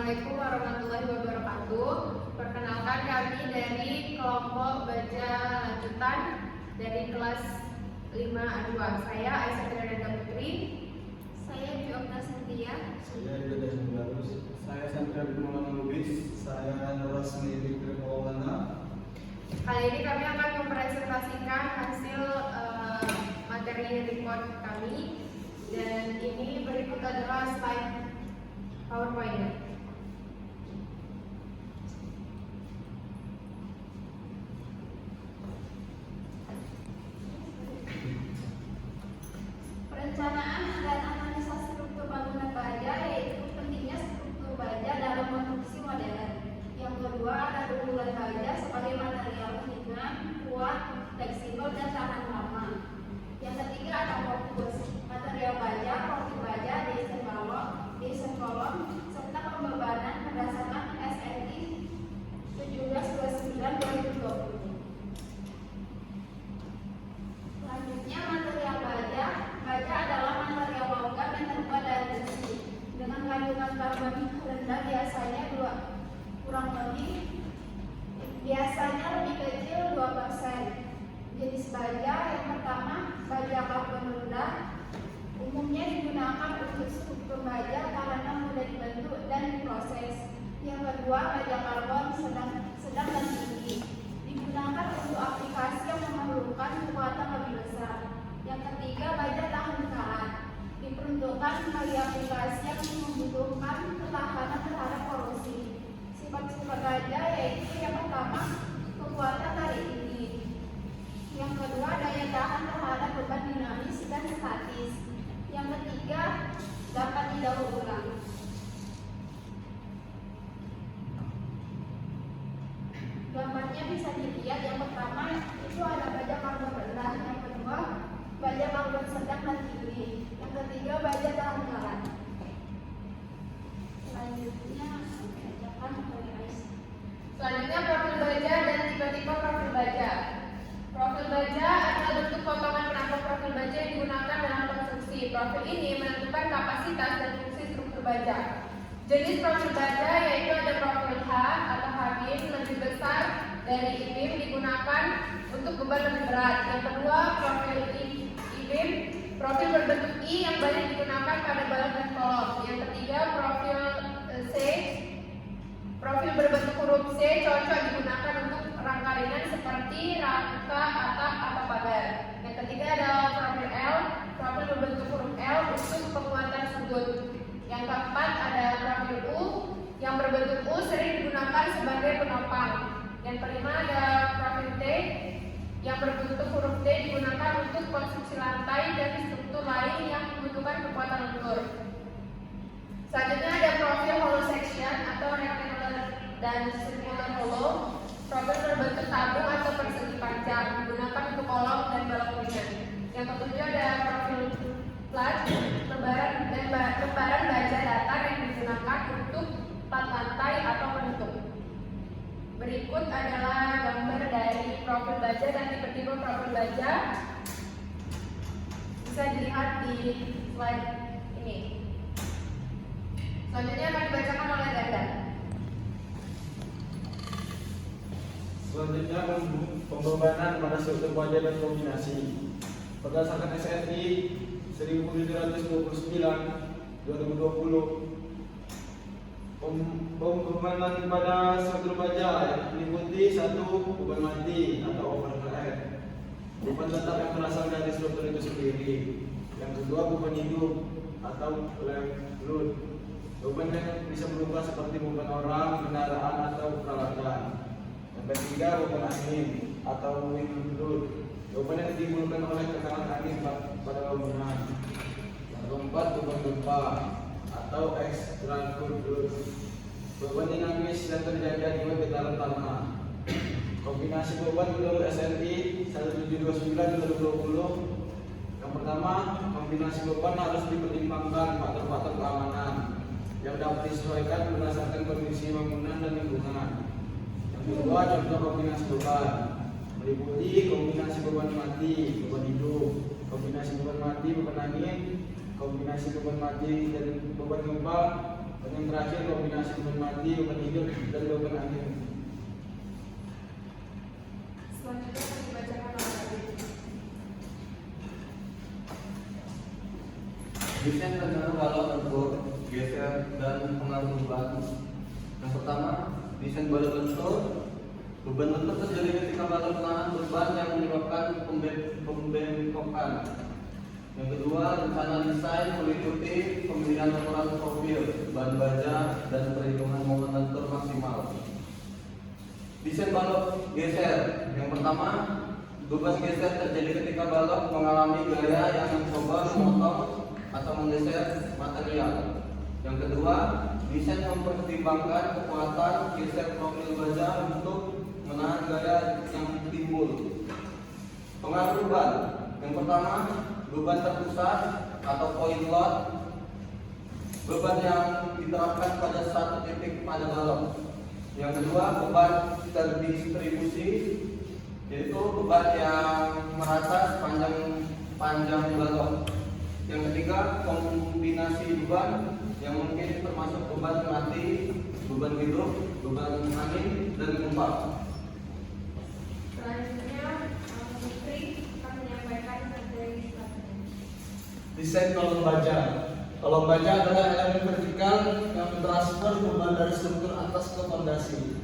Assalamualaikum warahmatullahi wabarakatuh. Perkenalkan kami dari kelompok baca lanjutan dari kelas 5A2. Saya Aisyah Triananda Putri. Saya Biokta Santia. Saya Dede Sembarus. Saya Sandra Bimala Lubis. Saya Rasmi Fikri Maulana. Kali ini kami akan mempresentasikan hasil materi report kami, dan ini berikut adalah slide PowerPoint. Perencanaan dan analisa struktur bangunan baja, yaitu pentingnya struktur baja dalam konstruksi modern. Yang kedua ada keunggulan baja sebagai material ringan, kuat, fleksibel, dan tahan lama. Yang ketiga ada fokus material baja, profil baja, desain kolom, serta pembebanan berdasarkan SNI 1729/2020. Selanjutnya material baja. Baja adalah material logam yang terbuat dari besi dengan kandungan karbon rendah, biasanya lebih kecil 2%. Jenis baja yang pertama, baja karbon rendah, umumnya digunakan untuk struktur baja karena mudah dibentuk dan diproses. Yang kedua, baja karbon sedang dan tinggi, digunakan untuk aplikasi yang memerlukan kekuatan lebih besar. Yang ketiga, baja tahan karat, diperuntukkan bagi aplikasi yang membutuhkan ketahanan terhadap korosi. Sifat-sifat baja yaitu yang pertama, kekuatan tarik tinggi. Yang kedua, daya tahan terhadap beban dinamis dan statis. Yang ketiga, dapat didaur ulang. Gambarnya bisa dilihat, yang pertama itu ada baja karbon rendah, yang kedua baja karbon sedang dan tinggi, yang ketiga baja tahan karat. Selanjutnya profil baja dan tipe-tipe profil baja. Profil baja adalah bentuk potongan penampang profil baja yang digunakan dalam konstruksi. Profil ini menentukan kapasitas dan fungsi struktur baja. Jenis profil baja yaitu ada profil H atau H-beam lebih besar dari I-beam, digunakan untuk beban lebih berat. Yang kedua, profil I-beam, profil berbentuk I yang banyak digunakan pada balok dan kolom. Yang ketiga, profil C, profil berbentuk huruf C cocok digunakan untuk rangka ringan seperti rangka atap atau pagar. Yang ketiga adalah profil L, profil berbentuk huruf L untuk penguatan sudut. Yang keempat ada profil U, yang berbentuk U sering digunakan sebagai penopang. Yang kelima ada profil T, yang berbentuk huruf T digunakan untuk konstruksi lantai dan struktur lain yang membutuhkan kekuatan lentur. Selanjutnya ada profil hollow section atau rectangular dan circular hollow. Profil berbentuk tabung atau persegi panjang, digunakan untuk kolom dan balok ringan. Yang ketujuh ada profil flat, lembaran baja datar yang digunakan untuk plat lantai atau penutup. Berikut adalah gambar dari profil baja dan tipe-tipe profil baja. Bisa dilihat di slide ini. Selanjutnya akan dibacakan oleh Dandan. Selanjutnya pembebanan pada struktur baja dan kombinasi. Berdasarkan SNI 1729/2020, pembebanan pada struktur baja meliputi 1. Beban mati atau overhead, beban tetap yang berasal dari struktur itu sendiri. Yang kedua, beban hidup atau live load, beban yang bisa berubah seperti beban orang, kendaraan, atau peralatan. Yang ketiga, beban angin atau wind load, beban yang ditimbulkan oleh tekanan angin pada bangunan. Yang keempat, beban gempa atau extra load, beban dinamis yang terjadi akibat getaran tanah. Kombinasi beban menurut SNI 1729/2020. Yang pertama, kombinasi beban harus dipertimbangkan faktor-faktor keamanan yang dapat disesuaikan berdasarkan kondisi bangunan dan lingkungan. Yang kedua, contoh kombinasi beban meliputi kombinasi beban mati, beban hidup, kombinasi beban mati, beban angin, kombinasi beban mati dan beban gempa, dan yang terakhir kombinasi beban mati, beban hidup, dan beban angin. Selanjutnya akan dibacakan oleh Adit. Desain rencana balok lentur, geser, dan pengaruh beban. Yang pertama, desain balok lentur. Beban lentur terjadi ketika balok menahan beban yang menyebabkan pembengkokan. Yang kedua, rencana desain meliputi pemilihan ukuran profil, ban baja, dan perhitungan momen lentur maksimal. Desain balok geser. Yang pertama, beban geser terjadi ketika balok mengalami gaya yang mencoba memotong atau menggeser material. Yang kedua, desain mempertimbangkan kekuatan geser profil baja untuk menahan gaya yang timbul. Pengaruh beban. Yang pertama, beban terpusat atau point load, beban yang diterapkan pada satu titik pada balok. Yang kedua, beban terdistribusi, yaitu beban yang merata sepanjang balok. Yang ketiga, kombinasi beban yang mungkin termasuk beban mati, beban hidup, beban angin, dan gempa. Selanjutnya, Putri akan menyampaikan materi selanjutnya. Desain kolom baja. Kolom baja adalah elemen vertikal yang mentransfer beban dari struktur atas ke fondasi.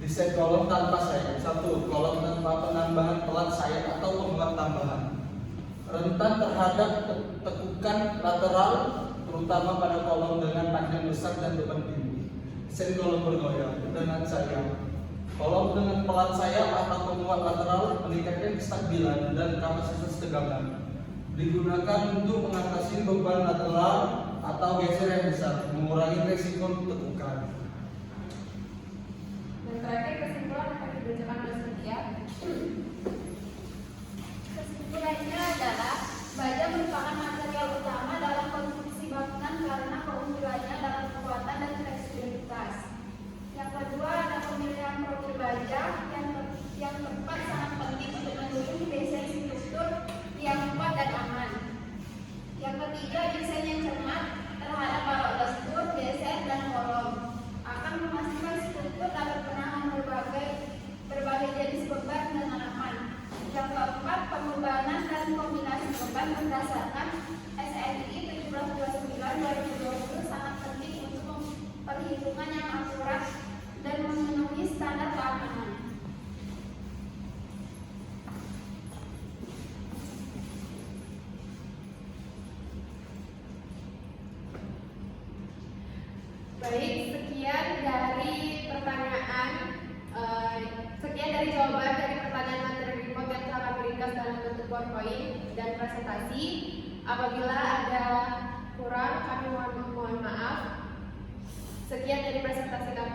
Desain kolom tanpa sayap. 1. Kolom tanpa penambahan pelat sayap atau pembuat tambahan. Rentan terhadap tekukan lateral, terutama pada kolom dengan panjang besar dan beban tinggi. Desain kolom bergoyang dengan sayap. Kolom dengan pelat sayap atau penguat lateral meningkatkan kestabilan dan kapasitas tegangan. Digunakan untuk mengatasi beban lateral atau geser yang besar, mengurangi resiko tekukan. Dan terakhir, kesimpulan akan dibacakan oleh Cynthia. Kesimpulannya adalah baja merupakan material utama dalam konstruksi bangunan karena keunggulannya dalam kekuatan dan fleksibilitas. Yang kedua, ada pemilihan profil baja yang tepat sangat penting untuk mendukung desain struktur yang kuat dan aman. Yang ketiga, desain yang cermat terhadap balok lentur, geser, dan kolom akan memastikan struktur dapat menahan berbagai jenis beban dengan aman. Yang keempat, pembebanan dan kombinasi beban berdasarkan SNI 1729/2020 sangat penting untuk perhitungan yang akurat dan memenuhi standar keamanan. Baik, sekian dari jawaban dari pertanyaan materi report yang telah kami ringkas dalam bentuk PowerPoint dan presentasi. Apabila ada kurang, kami mohon maaf. Sekian dari presentasi kami.